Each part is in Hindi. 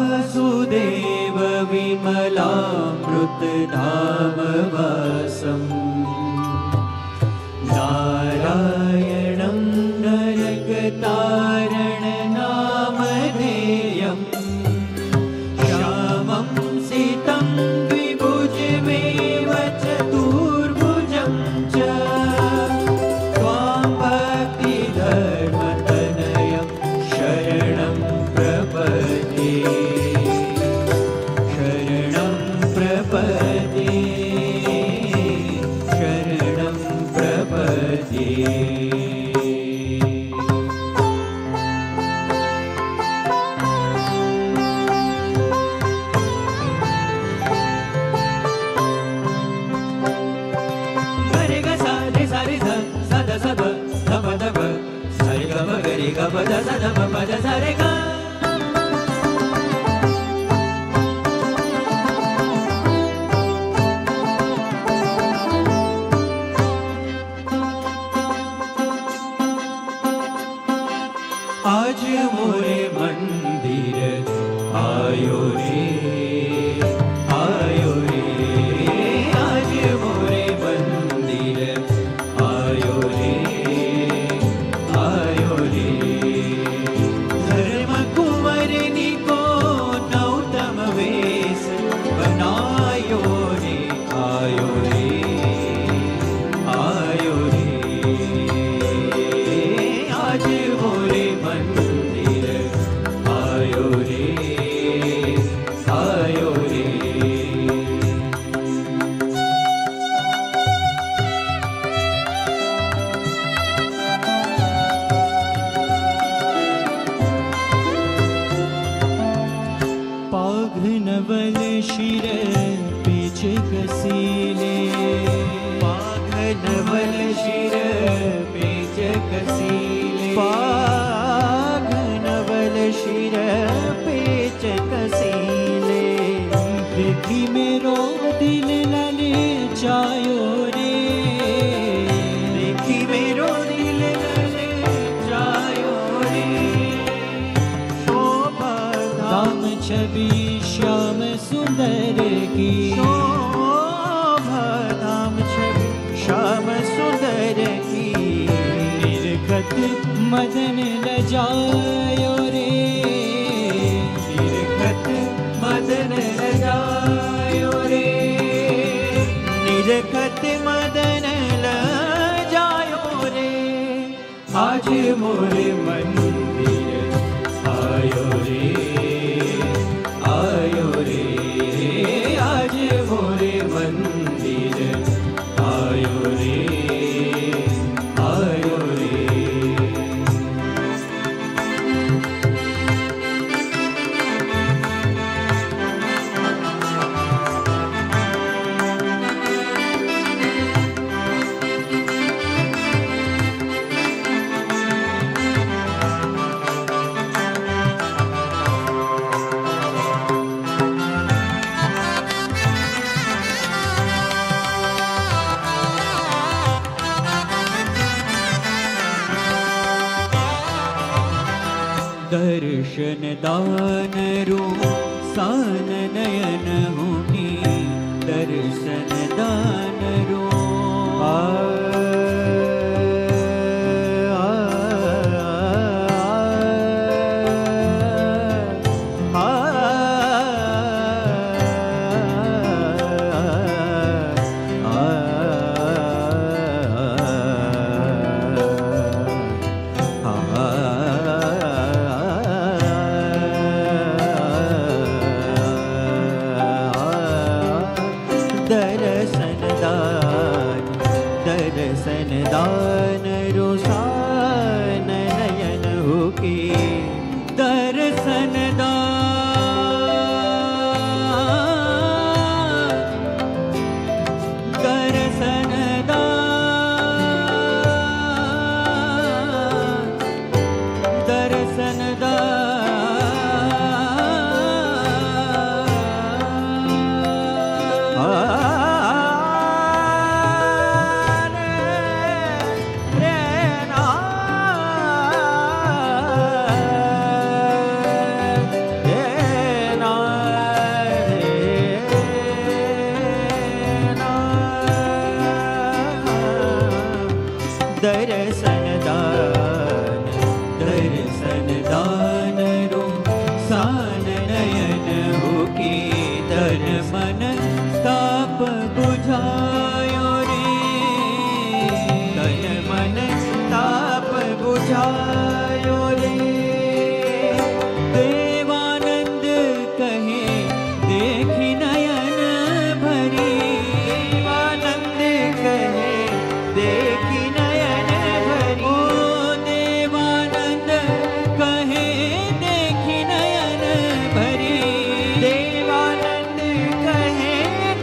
श्रीवासुदेव विमलामृतधामवासम् नारायणं नरकतारणनामधेयम् श्यामं सितं द्विभुजमेव चतुर्भुजं च त्वां भक्तिधर्मतनयं शरणं प्रपद्ये शरणं प्रपद्ये शरणं प्रपद्ये। आज मोरे मंदिर आयो रे आयो रे आज मोरे मंदिर आयो रे आयो रे धर्म कुंवर निको नौतम वेश बनायो रे आयो रे आयो रे आज मोरे मंदिर आयो रे आयो रे। पाघ नवल शिर पेच कसीले पाघ नवल शिर पेच कसीले पाघ नवल शिर पेच कसीले देखी मेरो दिल लले जायो रे देखी मेरो दिल लले जायो रे शोभा धाम छवि श्याम सुंदर की शोभा धाम छवि श्याम सुंदर की निर्गत मदन लजायो रे निर्गत मदन लजायो रे निर्गत मदन लजायो रे आज मोरे मंदिर आयो रे आयो रे आज मोरे मंदिर आयो रे आयो रे। दर्शन दान रूप सान नयन हुनी दर्शन दान दर्शन दान रुसान नयन हुके दर्शन दर्शन दर्शन दर्शन दान सान नयन हो के तन मन ताप बुझायो रे तन मन ताप बुझायो रे देवानंद कहे देखी नयन भरी देवानंद कहे देखी नयन भरी ओ देवानंद कहे देखी नयन भरी देवानंद कहे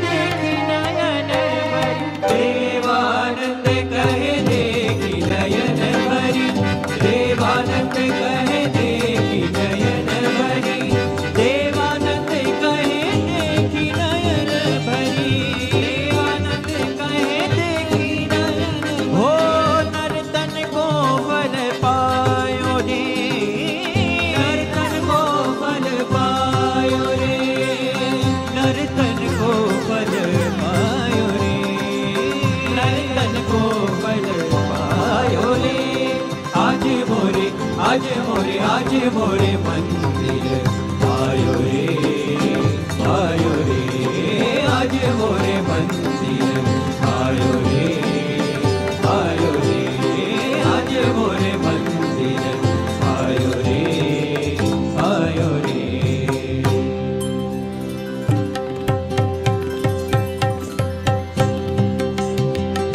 देखी नयन भरी देवानंद कहे देखी नयन भरी देवानंद कहे देखी नयन भरी देवानंद कहे देखी नयन भरी देवानंद कहे देखी नयन हो नर तन को फल पायो रे नर तन को फल पायो रे नर तन को फल पायो रे नर तन को फल पायो रे आज मोरे आज मोरे आज मोरे मंदिर आयो रे आयो रे आज मोरे मंदिर आयो रे आयो रे आज मोरे मंदिर आयो रे आयो रे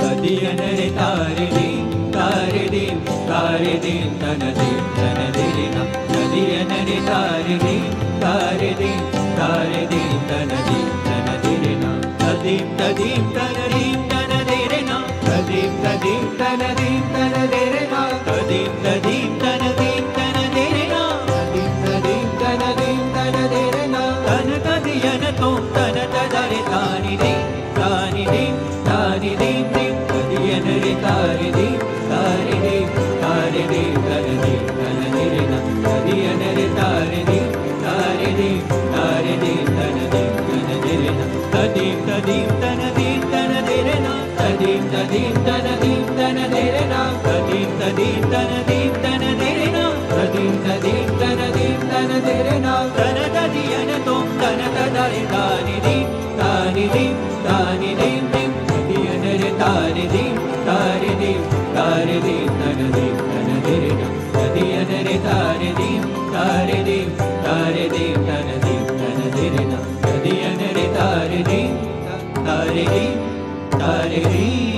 कदियन रे तारे दिन तारे दिन तारे दिन तन दिरिना कदियन रे तारे दिन तारे दिन तन दिरिना तदीम तदीम तन दिरिना तदीम तदीम तन दिरिना तदीम तदीम तन दिरिना तदीम तदीम तन दिरिना तन कदियन तुम तन तदरे तानि दी तानि दी तानि दी कदियन रे तारे दी तारे दी तारे दी तन दिरिना कदियन रे तारे दी तारे दी तारे दी तन दिरिना तदीम तदीम तन दिरिना तदीम तदीम तन दिरिना तदीम तदीम तन दिरिना तदीम तदीम तन दिरिना तन कदियन तुम तन तदरे तानि दी तानि दी तानि दी कदियन रे तारे दी तारे दी तारे दी तन दिरिना कदियन रे तारे दी तारे दी तारे दी तन दिरिना कदियन रे तारे दी तारे दी तारे दी